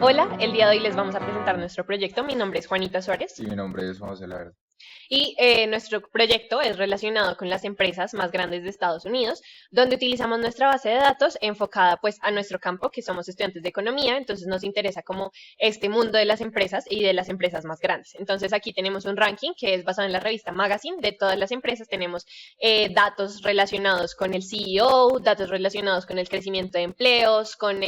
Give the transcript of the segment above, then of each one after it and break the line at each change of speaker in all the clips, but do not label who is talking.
Hola, el día de hoy les vamos a presentar nuestro proyecto. Mi nombre es Juanita Suárez
Y mi nombre es Juan José Laverde.
y nuestro proyecto es relacionado con las empresas más grandes de Estados Unidos, donde utilizamos nuestra base de datos enfocada pues a nuestro campo, que somos estudiantes de economía, entonces nos interesa como este mundo de las empresas y de las empresas más grandes. Entonces aquí tenemos un ranking que es basado en la revista Magazine de todas las empresas. Tenemos datos relacionados con el CEO, datos relacionados con el crecimiento de empleos, con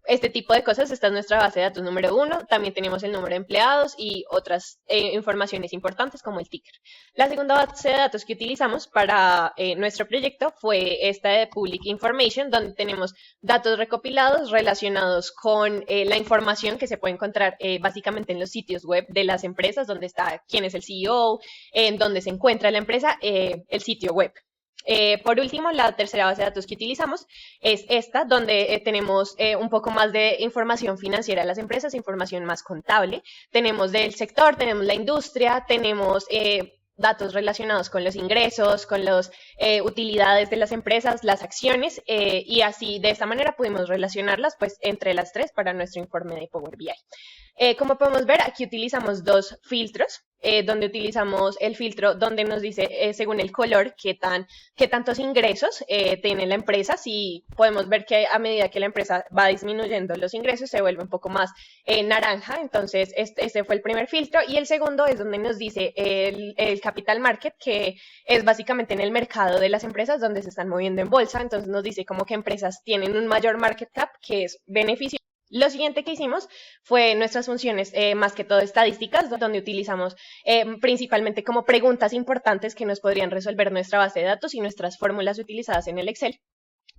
este tipo de cosas. Esta es nuestra base de datos número uno. También tenemos el número de empleados y otras informaciones importantes como el ticker. La segunda base de datos que utilizamos para nuestro proyecto fue esta de Public Information, donde tenemos datos recopilados relacionados con la información que se puede encontrar básicamente en los sitios web de las empresas, donde está quién es el CEO, en dónde se encuentra la empresa, el sitio web. Por último, la tercera base de datos que utilizamos es esta, donde tenemos un poco más de información financiera de las empresas, información más contable. Tenemos del sector, tenemos la industria, tenemos datos relacionados con los ingresos, con las utilidades de las empresas, las acciones, y así de esta manera pudimos relacionarlas pues entre las tres para nuestro informe de Power BI. Como podemos ver, aquí utilizamos dos filtros, donde utilizamos el filtro donde nos dice, según el color, qué tantos ingresos tiene la empresa. Si podemos ver que a medida que la empresa va disminuyendo los ingresos, se vuelve un poco más naranja. Entonces, este fue el primer filtro. Y el segundo es donde nos dice el capital market, que es básicamente en el mercado de las empresas donde se están moviendo en bolsa. Entonces, nos dice como que empresas tienen un mayor market cap, que es beneficio. Lo siguiente que hicimos fue nuestras funciones, más que todo estadísticas, donde utilizamos principalmente como preguntas importantes que nos podrían resolver nuestra base de datos y nuestras fórmulas utilizadas en el Excel.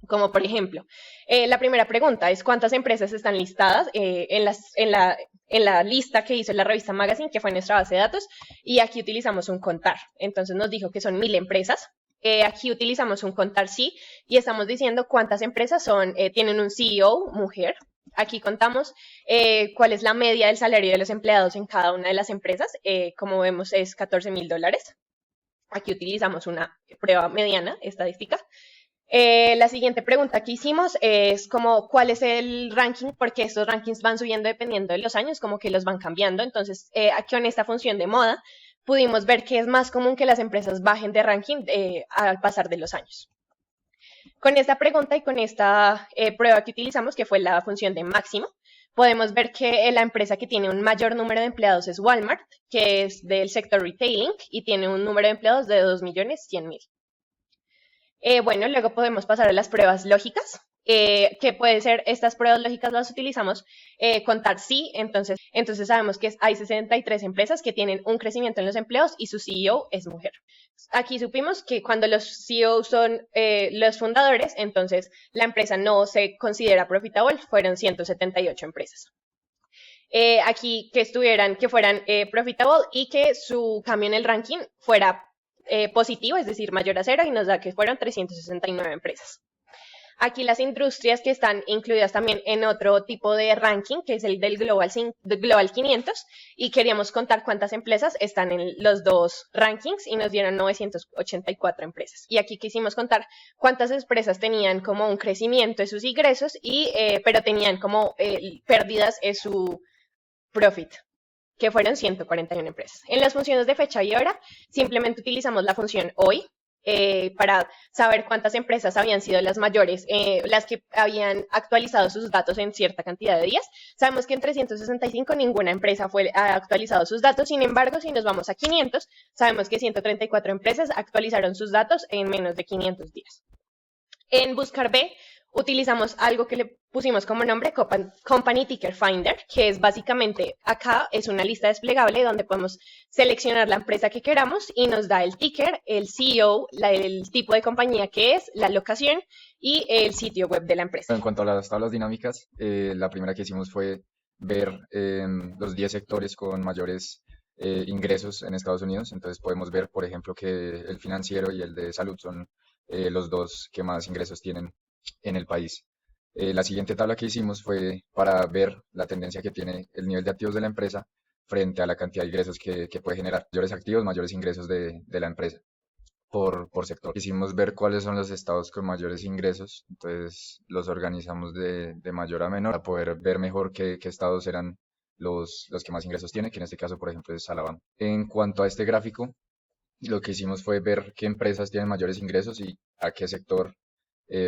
Como por ejemplo, la primera pregunta es cuántas empresas están listadas en la lista que hizo la revista Magazine, que fue nuestra base de datos, y aquí utilizamos un contar. Entonces nos dijo que son 1000 empresas. Aquí utilizamos un contar sí y estamos diciendo cuántas empresas tienen un CEO, mujer. Aquí contamos cuál es la media del salario de los empleados en cada una de las empresas. Como vemos es $14,000. Aquí utilizamos una prueba mediana estadística. La siguiente pregunta que hicimos es como cuál es el ranking, porque estos rankings van subiendo dependiendo de los años, como que los van cambiando. Entonces, aquí en esta función de moda pudimos ver que es más común que las empresas bajen de ranking al pasar de los años. Con esta pregunta y con esta prueba que utilizamos, que fue la función de máximo, podemos ver que la empresa que tiene un mayor número de empleados es Walmart, que es del sector retailing y tiene un número de empleados de 2.100.000. Bueno, luego podemos pasar a las pruebas lógicas, que pueden ser, estas pruebas lógicas las utilizamos contar sí. Entonces sabemos que hay 63 empresas que tienen un crecimiento en los empleos y su CEO es mujer. Aquí supimos que cuando los CEOs son los fundadores, entonces la empresa no se considera profitable, fueron 178 empresas. Aquí que fueran profitable y que su cambio en el ranking fuera positivo, es decir, mayor a cero, y nos da que fueron 369 empresas. Aquí las industrias que están incluidas también en otro tipo de ranking, que es el del Global 500, y queríamos contar cuántas empresas están en los dos rankings y nos dieron 984 empresas. Y aquí quisimos contar cuántas empresas tenían como un crecimiento de sus ingresos, pero tenían como pérdidas en su profit, que fueron 141 empresas. En las funciones de fecha y hora, simplemente utilizamos la función hoy para saber cuántas empresas habían sido las mayores, las que habían actualizado sus datos en cierta cantidad de días. Sabemos que en 365 ninguna empresa ha actualizado sus datos. Sin embargo, si nos vamos a 500, sabemos que 134 empresas actualizaron sus datos en menos de 500 días. En Buscar B utilizamos algo que le pusimos como nombre Company Ticker Finder, que es básicamente, acá es una lista desplegable donde podemos seleccionar la empresa que queramos y nos da el ticker, el CEO, el tipo de compañía que es, la locación y el sitio web de la empresa.
En cuanto a las tablas dinámicas, la primera que hicimos fue ver los 10 sectores con mayores ingresos en Estados Unidos. Entonces podemos ver, por ejemplo, que el financiero y el de salud son los dos que más ingresos tienen en el país. La siguiente tabla que hicimos fue para ver la tendencia que tiene el nivel de activos de la empresa frente a la cantidad de ingresos que puede generar. Mayores activos, mayores ingresos de la empresa. por sector. Quisimos ver cuáles son los estados con mayores ingresos, entonces los organizamos de mayor a menor para poder ver mejor qué estados eran los que más ingresos tienen, que en este caso, por ejemplo, es Alabama. En cuanto a este gráfico, lo que hicimos fue ver qué empresas tienen mayores ingresos y a qué sector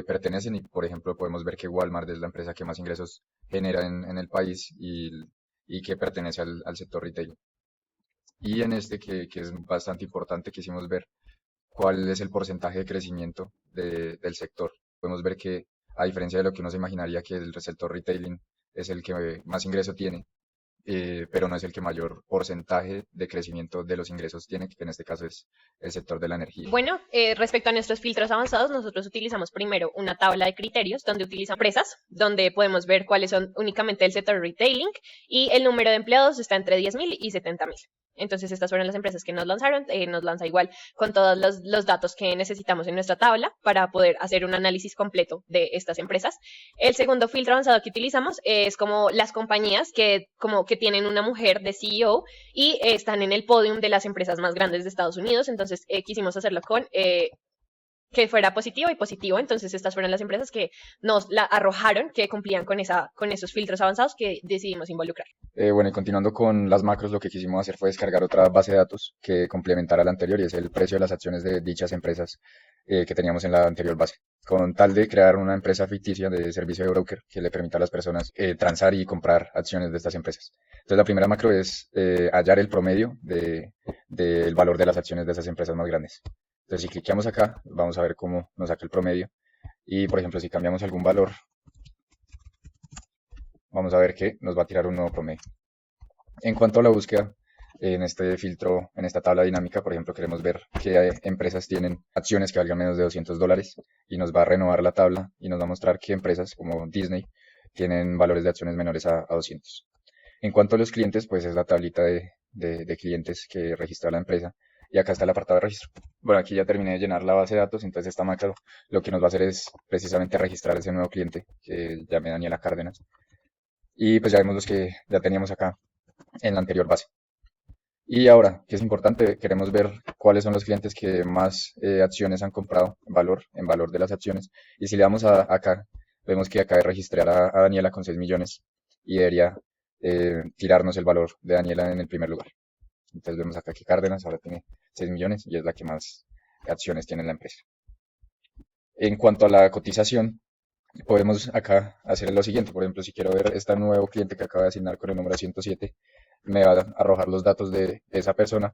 pertenecen. Y, por ejemplo, podemos ver que Walmart es la empresa que más ingresos genera en el país y que pertenece al sector retail. Y en este, que es bastante importante, quisimos ver cuál es el porcentaje de crecimiento del sector. Podemos ver que, a diferencia de lo que uno se imaginaría, que el sector retailing es el que más ingreso tiene, pero no es el que mayor porcentaje de crecimiento de los ingresos tiene, que en este caso es el sector de la energía.
Bueno, respecto a nuestros filtros avanzados, nosotros utilizamos primero una tabla de criterios donde utilizan empresas, donde podemos ver cuáles son únicamente el sector retailing y el número de empleados está entre 10.000 y 70.000. Entonces estas fueron las empresas que nos lanzaron, nos lanza igual con todos los datos que necesitamos en nuestra tabla para poder hacer un análisis completo de estas empresas. El segundo filtro avanzado que utilizamos es como las compañías que tienen una mujer de CEO y están en el podium de las empresas más grandes de Estados Unidos. Entonces quisimos hacerlo con que fuera positivo y positivo. Entonces estas fueron las empresas que nos la arrojaron, que cumplían con esos filtros avanzados que decidimos involucrar.
Bueno, y continuando con las macros, lo que quisimos hacer fue descargar otra base de datos que complementara la anterior, y es el precio de las acciones de dichas empresas que teníamos en la anterior base, con tal de crear una empresa ficticia de servicio de broker que le permita a las personas transar y comprar acciones de estas empresas. Entonces la primera macro es hallar el promedio del valor de las acciones de esas empresas más grandes. Entonces, si cliqueamos acá, vamos a ver cómo nos saca el promedio. Y, por ejemplo, si cambiamos algún valor, vamos a ver que nos va a tirar un nuevo promedio. En cuanto a la búsqueda, en este filtro, en esta tabla dinámica, por ejemplo, queremos ver qué empresas tienen acciones que valgan menos de $200 y nos va a renovar la tabla y nos va a mostrar qué empresas, como Disney, tienen valores de acciones menores a 200. En cuanto a los clientes, pues es la tablita de clientes que registra la empresa. Y acá está el apartado de registro. Bueno, aquí ya terminé de llenar la base de datos, entonces esta macro lo que nos va a hacer es precisamente registrar ese nuevo cliente que llamé Daniela Cárdenas. Y pues ya vemos los que ya teníamos acá en la anterior base. Y ahora, que es importante, queremos ver cuáles son los clientes que más acciones han comprado en valor de las acciones. Y si le damos acá, vemos que acá de registrar a Daniela con 6 millones y debería tirarnos el valor de Daniela en el primer lugar. Entonces vemos acá que Cárdenas ahora tiene 6 millones y es la que más acciones tiene en la empresa. En cuanto a la cotización, podemos acá hacer lo siguiente. Por ejemplo, si quiero ver este nuevo cliente que acaba de asignar con el número 107, me va a arrojar los datos de esa persona.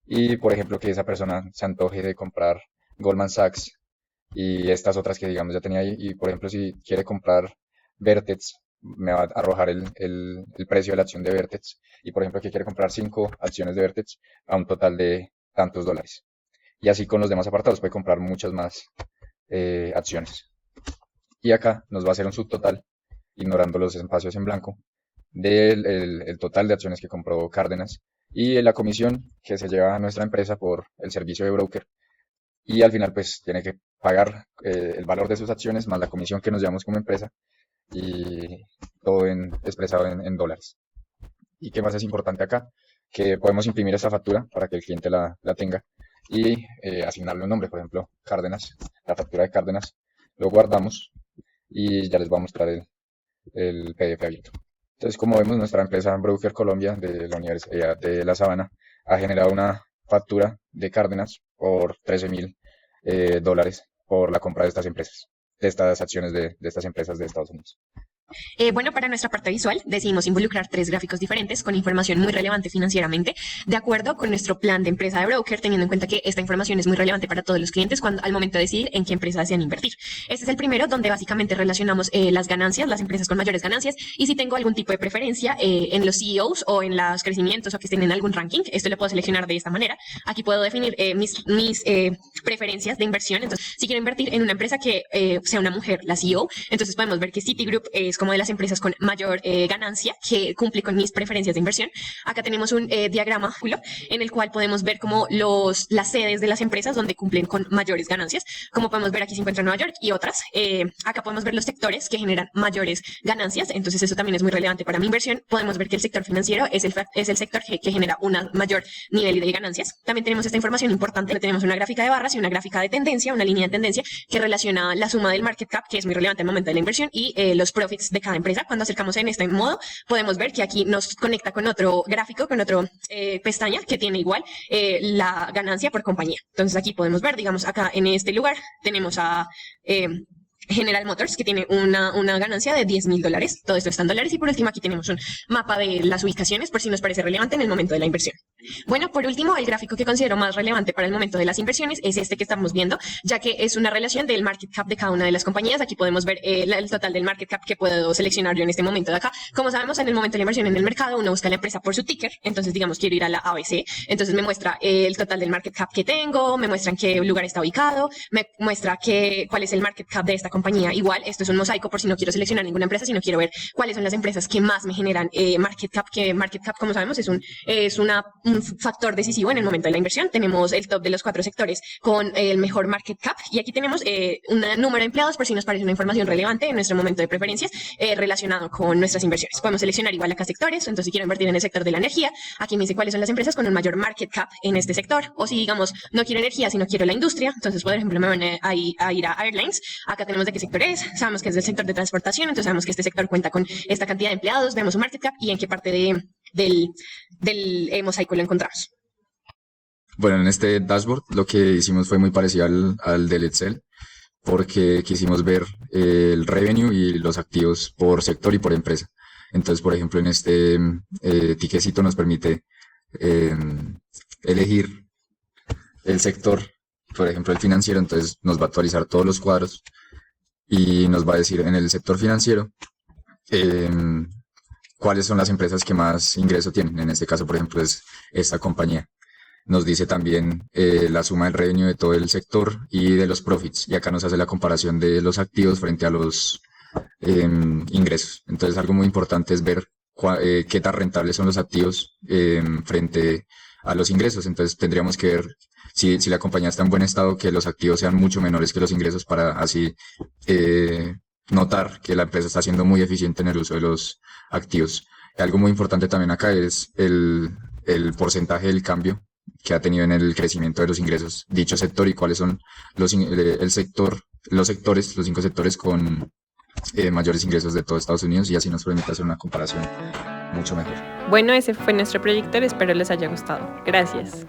Y, por ejemplo, que esa persona se antoje de comprar Goldman Sachs y estas otras que, digamos, ya tenía ahí. Y, por ejemplo, si quiere comprar Vertex, me va a arrojar el precio de la acción de Vertex. Y, por ejemplo, que quiere comprar 5 acciones de Vertex a un total de tantos dólares. Y así con los demás apartados puede comprar muchas más acciones. Y acá nos va a hacer un subtotal, ignorando los espacios en blanco, del el total de acciones que compró Cárdenas y la comisión que se lleva a nuestra empresa por el servicio de broker. Y al final pues tiene que pagar el valor de sus acciones más la comisión que nos llevamos como empresa, y todo expresado en dólares. ¿Y qué más es importante acá? Que podemos imprimir esta factura para que el cliente la tenga y asignarle un nombre, por ejemplo, Cárdenas, la factura de Cárdenas, lo guardamos y ya les voy a mostrar el PDF abierto. Entonces, como vemos, nuestra empresa Broker Colombia de la Universidad de La Sabana ha generado una factura de Cárdenas por $13.000 por la compra de estas empresas, de estas acciones de estas empresas de Estados Unidos.
Bueno, para nuestra parte visual decidimos involucrar 3 gráficos diferentes con información muy relevante financieramente, de acuerdo con nuestro plan de empresa de broker, teniendo en cuenta que esta información es muy relevante para todos los clientes al momento de decidir en qué empresa desean invertir. Este es el primero, donde básicamente relacionamos las ganancias, las empresas con mayores ganancias, y si tengo algún tipo de preferencia en los CEOs o en los crecimientos o que estén en algún ranking, esto lo puedo seleccionar de esta manera. Aquí puedo definir mis preferencias de inversión. Entonces, si quiero invertir en una empresa que sea una mujer, la CEO, entonces podemos ver que Citigroup es sectores como de las empresas con mayor ganancia que cumple con mis preferencias de inversión. Acá tenemos un diagrama en el cual podemos ver como las sedes de las empresas donde cumplen con mayores ganancias. Como podemos ver, aquí se encuentra Nueva York y otras. Acá podemos ver los sectores que generan mayores ganancias, entonces eso también es muy relevante para mi inversión. Podemos ver que el sector financiero es el sector que genera un mayor nivel de ganancias. También tenemos esta información importante, tenemos una gráfica de barras y una gráfica de tendencia, una línea de tendencia que relaciona la suma del market cap, que es muy relevante al momento de la inversión, y los profits de cada empresa. Cuando acercamos en este modo, podemos ver que aquí nos conecta con otro gráfico, con otro pestaña que tiene igual la ganancia por compañía. Entonces aquí podemos ver, digamos, acá en este lugar tenemos a General Motors, que tiene una ganancia de $10,000. Todo esto está en dólares. Y por último, aquí tenemos un mapa de las ubicaciones por si nos parece relevante en el momento de la inversión. Bueno, por último, el gráfico que considero más relevante para el momento de las inversiones es este que estamos viendo, ya que es una relación del market cap de cada una de las compañías. Aquí podemos ver el total del market cap que puedo seleccionar yo en este momento de acá. Como sabemos, en el momento de la inversión en el mercado, uno busca la empresa por su ticker. Entonces, digamos, quiero ir a la ABC. Entonces, me muestra el total del market cap que tengo, me muestra en qué lugar está ubicado, me muestra cuál es el market cap de esta compañía. Igual, esto es un mosaico por si no quiero seleccionar ninguna empresa, sino quiero ver cuáles son las empresas que más me generan market cap, que market cap, como sabemos, es un factor decisivo en el momento de la inversión. Tenemos el top de los 4 sectores con el mejor market cap y aquí tenemos un número de empleados por si nos parece una información relevante en nuestro momento de preferencias relacionado con nuestras inversiones. Podemos seleccionar igual acá sectores, entonces si quiero invertir en el sector de la energía, aquí me dice cuáles son las empresas con un mayor market cap en este sector, o si digamos no quiero energía, sino quiero la industria, entonces por ejemplo me van a ir a Airlines. Acá tenemos de qué sector es, sabemos que es del sector de transportación, entonces sabemos que este sector cuenta con esta cantidad de empleados, vemos su market cap y en qué parte del mosaico lo encontramos.
Bueno, en este dashboard lo que hicimos fue muy parecido al del Excel, porque quisimos ver el revenue y los activos por sector y por empresa. Entonces, por ejemplo, en este tiquecito nos permite elegir el sector, por ejemplo, el financiero. Entonces nos va a actualizar todos los cuadros y nos va a decir en el sector financiero cuáles son las empresas que más ingreso tienen. En este caso, por ejemplo, es esta compañía. Nos dice también la suma del revenue de todo el sector y de los profits. Y acá nos hace la comparación de los activos frente a los ingresos. Entonces, algo muy importante es ver qué tan rentables son los activos frente a los ingresos. Entonces, tendríamos que ver si la compañía está en buen estado, que los activos sean mucho menores que los ingresos para así notar que la empresa está siendo muy eficiente en el uso de los activos. Algo muy importante también acá es el porcentaje del cambio que ha tenido en el crecimiento de los ingresos dicho sector y cuáles son los 5 sectores con mayores ingresos de todo Estados Unidos, y así nos permite hacer una comparación mucho mejor.
Bueno, ese fue nuestro proyecto, espero les haya gustado. Gracias.